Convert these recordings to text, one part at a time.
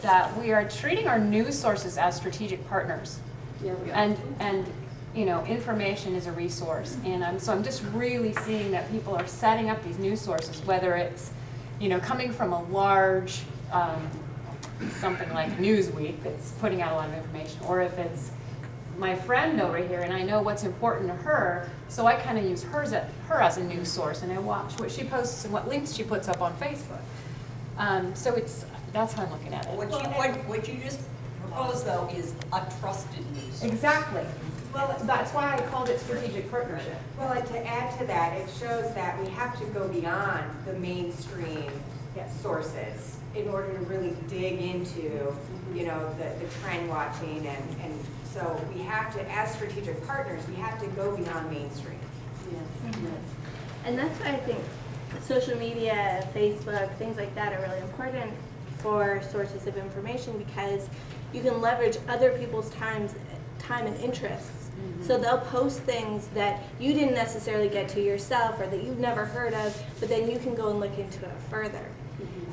that we are treating our news sources as strategic partners. Yeah, we are. And you know, information is a resource, and so I'm just really seeing that people are setting up these news sources, whether it's, you know, coming from a large something like Newsweek that's putting out a lot of information, or if it's my friend over here and I know what's important to her, so I kind of use her as a news source, and I watch what she posts and what links she puts up on Facebook. So that's how I'm looking at it. What you just proposed, though, is a trusted news source. Exactly. Well, that's why I called it strategic partnership. Well, and to add to that, it shows that we have to go beyond the mainstream sources in order to really dig into, you know, the trend watching, and so we have to, as strategic partners, we have to go beyond mainstream. Yes, yes. And that's why I think social media, Facebook, things like that are really important for sources of information, because you can leverage other people's time and interests. So they'll post things that you didn't necessarily get to yourself or that you've never heard of, but then you can go and look into it further.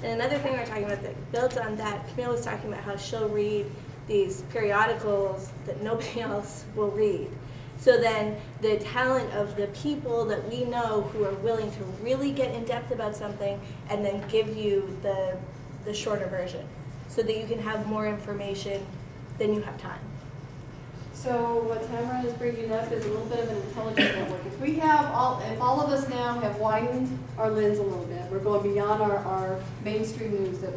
And another thing we're talking about that builds on that, Camille was talking about how she'll read these periodicals that nobody else will read. So then the talent of the people that we know who are willing to really get in depth about something and then give you the shorter version so that you can have more information than you have time. So what Tamara is bringing up is a little bit of an intelligence network. If all of us now have widened our lens a little bit, we're going beyond our mainstream news that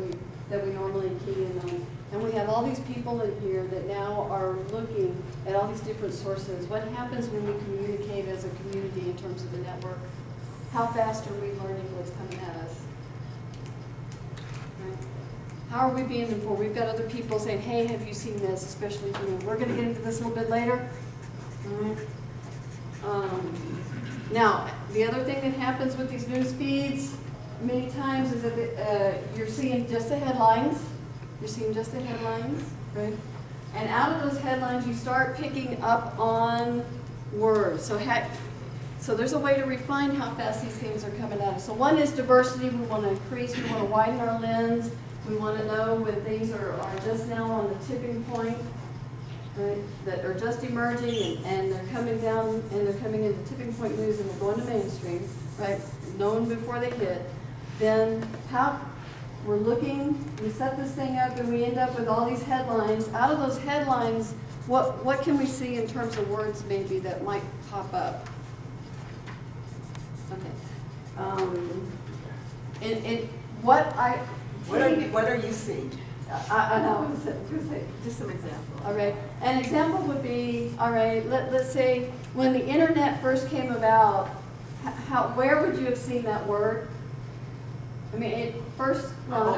we normally key in on, and we have all these people in here that now are looking at all these different sources. What happens when we communicate as a community in terms of the network? How fast are we learning what's coming at us? Right? How are we being informed? We've got other people saying, hey, have you seen this? Especially, you know, we're going to get into this a little bit later. All right. Now, the other thing that happens with these news feeds many times is that you're seeing just the headlines. You're seeing just the headlines, right? And out of those headlines, you start picking up on words. So there's a way to refine how fast these things are coming at us. So one is diversity. We want to increase. We want to widen our lens. We want to know when things are just now on the tipping point, right, that are just emerging and they're coming down and they're coming into tipping point news and they're going to mainstream, right, known before they hit. Then how we're looking, we set this thing up and we end up with all these headlines. Out of those headlines, what can we see in terms of words maybe that might pop up? Okay. What are you seeing? I know, Just some example. all right. An example would be, all right, let's say when the internet first came about, where would you have seen that word? I mean, it first,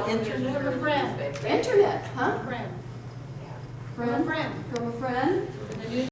Internet or friend. newspaper? internet, huh? Friend. Friend? From a friend. From a friend? In the news.